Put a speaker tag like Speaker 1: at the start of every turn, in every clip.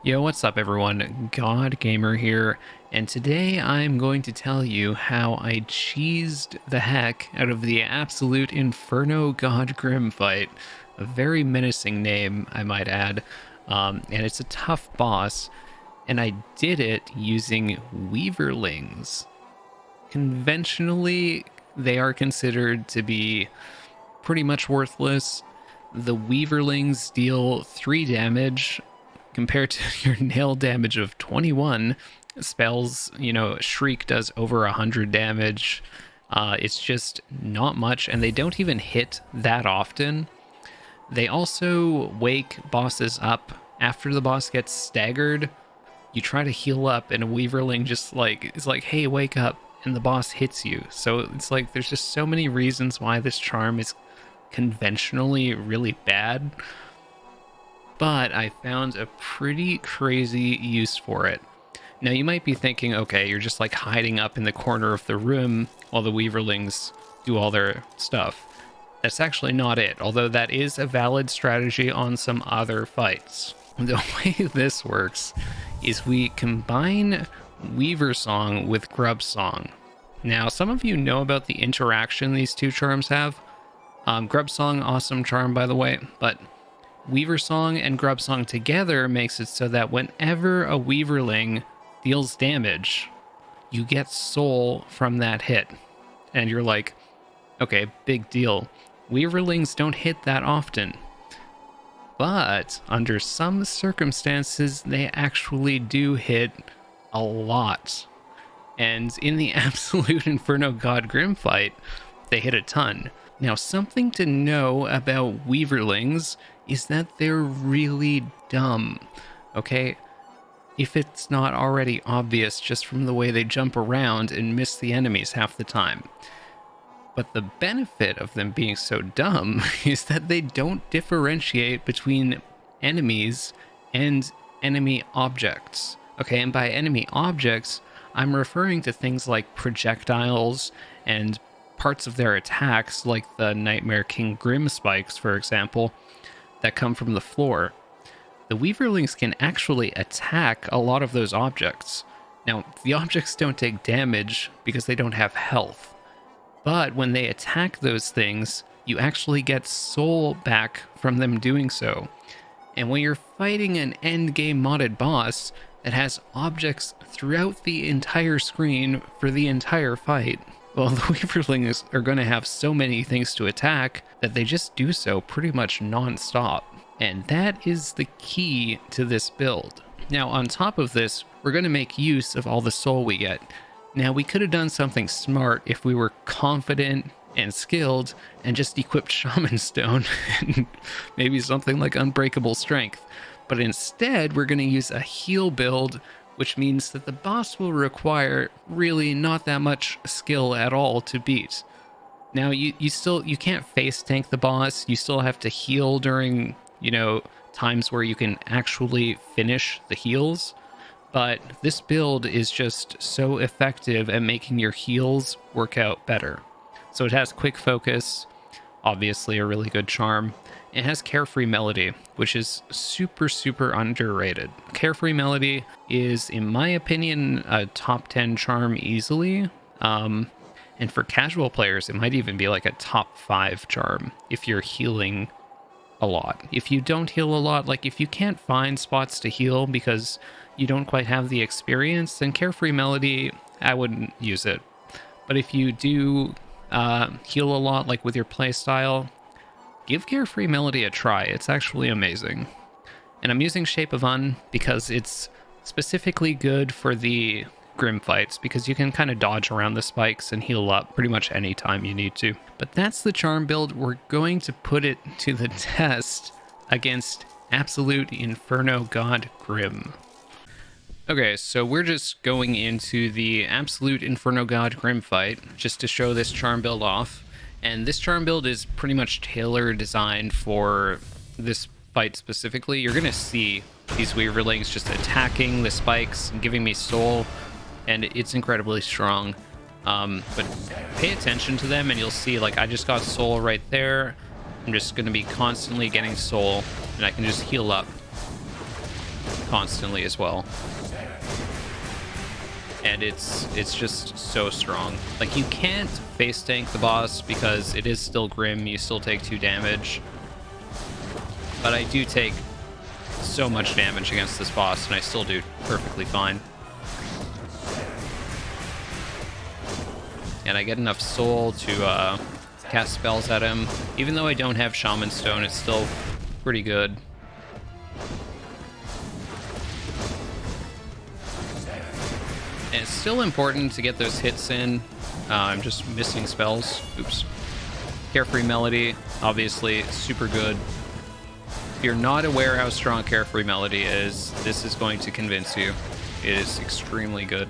Speaker 1: Yo, what's up everyone? God Gamer here, and today I'm going to tell you how I cheesed the heck out of the absolute Inferno God Grimm fight. A very menacing name, I might add, and it's a tough boss, and I did it using Weaverlings. Conventionally, they are considered to be pretty much worthless. The Weaverlings deal 3 damage compared to your nail damage of 21. Spells, Shriek does over 100 damage. It's just not much, and they don't even hit that often. They also wake bosses up after the boss gets staggered. You try to heal up, and a Weaverling just is like, hey, wake up, and the boss hits you. So it's like there's just so many reasons why this charm is conventionally really bad, but I found a pretty crazy use for it. Now you might be thinking, okay, you're just like hiding up in the corner of the room while the Weaverlings do all their stuff. That's actually not it, although that is a valid strategy on some other fights. The way this works is we combine Weaversong with Grubbsong. Now, some of you know about the interaction these two charms have. Grubbsong, awesome charm, by the way, but Weaversong and Grubbsong together makes it so that whenever a Weaverling deals damage, you get soul from that hit. And you're like, okay, big deal. Weaverlings don't hit that often. But under some circumstances, they actually do hit a lot. And in the absolute Inferno God Grimm fight, they hit a ton. Now, something to know about Weaverlings is that they're really dumb, okay? If it's not already obvious just from the way they jump around and miss the enemies half the time. But the benefit of them being so dumb is that they don't differentiate between enemies and enemy objects, okay? And by enemy objects, I'm referring to things like projectiles and parts of their attacks, like the Nightmare God Grimm spikes, for example, that come from the floor. The Weaverlings can actually attack a lot of those objects. Now, the objects don't take damage because they don't have health, but when they attack those things, you actually get soul back from them doing so. And when you're fighting an endgame modded boss that has objects throughout the entire screen for the entire fight, well, the Weaverlings are going to have so many things to attack that they just do so pretty much non-stop. And that is the key to this build. Now, on top of this, we're going to make use of all the soul we get. Now, we could have done something smart if we were confident and skilled and just equipped Shaman Stone and maybe something like Unbreakable Strength. But instead, we're going to use a heal build, which means that the boss will require really not that much skill at all to beat. Now, you can't face tank the boss. You still have to heal during, times where you can actually finish the heals. But this build is just so effective at making your heals work out better. So it has quick focus, obviously a really good charm. It has Carefree Melody, which is super, super underrated. Carefree Melody is, in my opinion, a top 10 charm easily. And for casual players, it might even be like a top 5 charm if you're healing a lot. If you don't heal a lot, like if you can't find spots to heal because you don't quite have the experience, then Carefree Melody, I wouldn't use it. But if you do heal a lot, like with your playstyle, give Carefree Melody a try. It's actually amazing. And I'm using Shape of Un because it's specifically good for the Grimm fights, because you can kind of dodge around the spikes and heal up pretty much any time you need to. But that's the charm build. We're going to put it to the test against absolute Inferno God Grimm. Okay, so we're just going into the absolute Inferno God Grimm fight just to show this charm build off. And this charm build is pretty much tailor designed for this fight specifically. You're going to see these Weaverlings just attacking the spikes and giving me soul, and it's incredibly strong. But pay attention to them and you'll see, like, I just got soul right there. I'm just going to be constantly getting soul, and I can just heal up. constantly as well. And it's just so strong. Like, you can't face tank the boss because it is still Grimm, you still take 2 damage. But I do take so much damage against this boss, and I still do perfectly fine. And I get enough soul to cast spells at him. Even though I don't have Shaman Stone, it's still pretty good. And it's still important to get those hits in. I'm just missing spells. Oops. Carefree Melody, obviously super good. If you're not aware how strong Carefree Melody is, this is going to convince you. It is extremely good.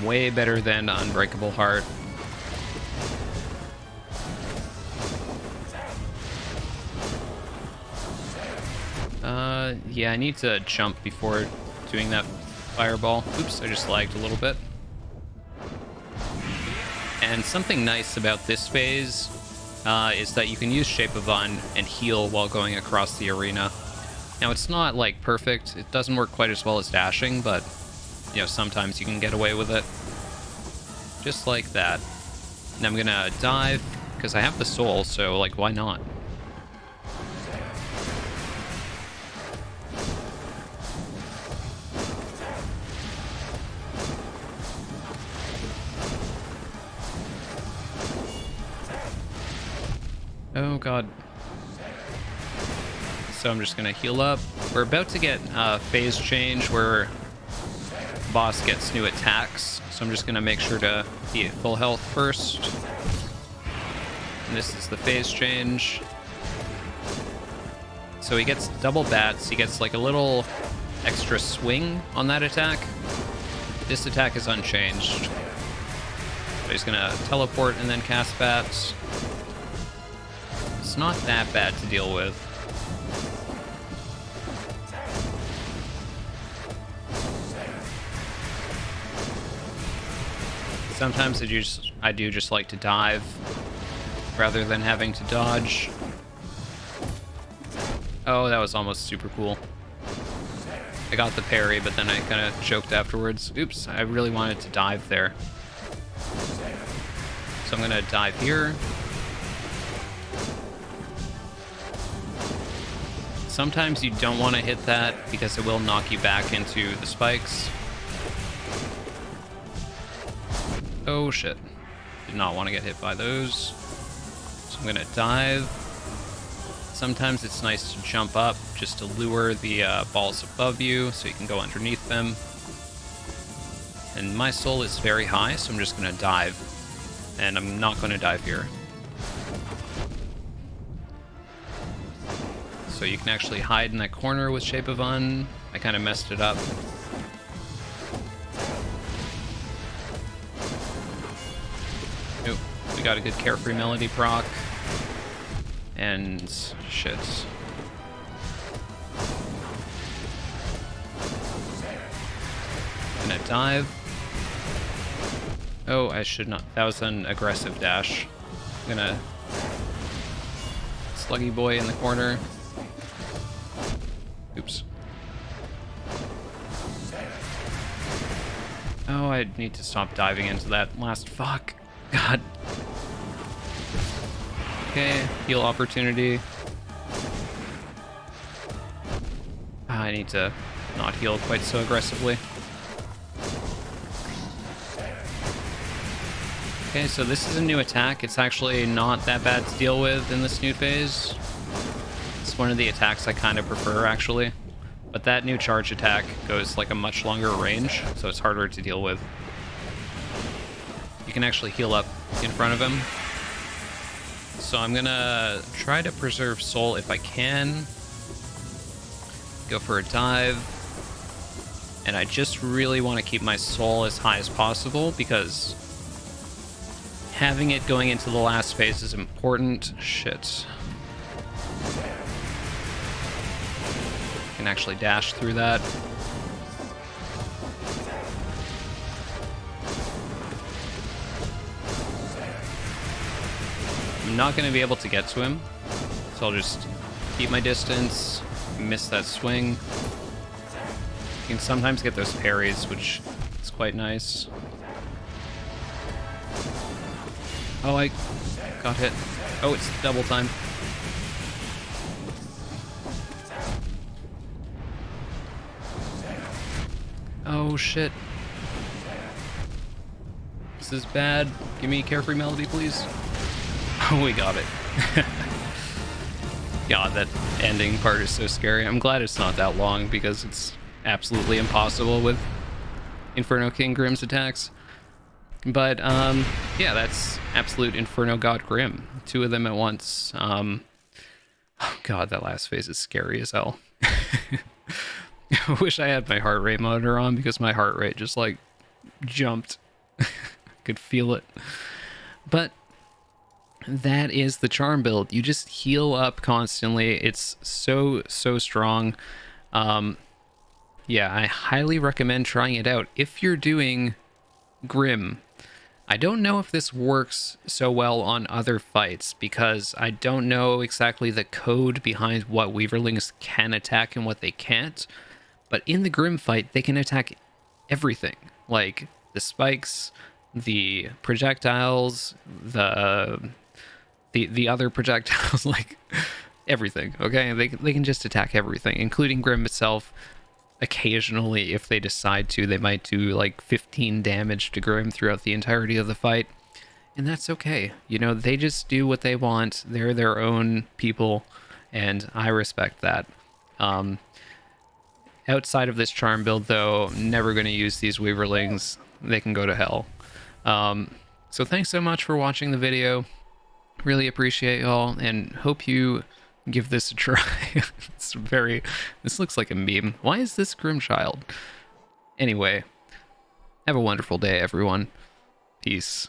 Speaker 1: Way better than Unbreakable Heart. Yeah, I need to jump before doing that fireball. Oops, I just lagged a little bit. And something nice about this phase is that you can use Shape of Un and heal while going across the arena. Now, it's not, like, perfect. It doesn't work quite as well as dashing, but, you know, sometimes you can get away with it. Just like that. And I'm gonna dive, because I have the soul, so, like, why not? Oh god. So I'm just gonna heal up. We're about to get a phase change where boss gets new attacks, so I'm just gonna make sure to be at full health first. And this is the phase change. So he gets double bats, he gets like a little extra swing on that attack. This attack is unchanged. So he's gonna teleport and then cast bats. It's not that bad to deal with. Sometimes I do just like to dive rather than having to dodge. Oh, that was almost super cool. I got the parry, but then I kind of choked afterwards. Oops, I really wanted to dive there. So I'm gonna dive here. Sometimes you don't want to hit that because it will knock you back into the spikes. Oh shit. Did not want to get hit by those. So I'm gonna dive. Sometimes it's nice to jump up just to lure the balls above you so you can go underneath them. And my soul is very high, so I'm just gonna dive. And I'm not gonna dive here. So you can actually hide in that corner with Shape of Un. I kind of messed it up. Nope, we got a good Carefree Melody proc. And shit. Gonna dive. Oh, I should not. That was an aggressive dash. I'm gonna Sluggy Boy in the corner. Oops. Oh, I need to stop diving into that last fuck. God. Okay, heal opportunity. I need to not heal quite so aggressively. Okay, so this is a new attack. It's actually not that bad to deal with in this new phase. It's one of the attacks I kind of prefer, actually. But that new charge attack goes like a much longer range, so it's harder to deal with. You can actually heal up in front of him. So I'm gonna try to preserve soul if I can. Go for a dive. And I just really want to keep my soul as high as possible because having it going into the last phase is important. Shit. Can actually dash through that. I'm not going to be able to get to him, So I'll just keep my distance, miss that swing. You can sometimes get those parries, which is quite nice. Oh, I got hit. Oh, it's double time. Oh, shit. This is bad. Give me Carefree Melody, please. Oh, we got it. God, that ending part is so scary. I'm glad it's not that long because it's absolutely impossible with Inferno King Grimm's attacks. But, yeah, that's absolute Inferno God Grimm. 2 of them at once. Oh, God, that last phase is scary as hell. I wish I had my heart rate monitor on because my heart rate just, like, jumped. Could feel it. But that is the charm build. You just heal up constantly. It's so strong. Yeah, I highly recommend trying it out if you're doing Grimm. I don't know if this works so well on other fights because I don't know exactly the code behind what Weaverlings can attack and what they can't. But in the Grimm fight, they can attack everything, like the spikes, the projectiles, the other projectiles, like everything. Okay, they can just attack everything, including Grimm itself. Occasionally, if they decide to, they might do like 15 damage to Grimm throughout the entirety of the fight, and that's okay. You know, they just do what they want. They're their own people, and I respect that. Outside of this charm build, though, never going to use these Weaverlings. They can go to hell. So thanks so much for watching the video. Really appreciate y'all, and hope you give this a try. This looks like a meme. Why is this Grimm Child? Anyway, have a wonderful day, everyone. Peace.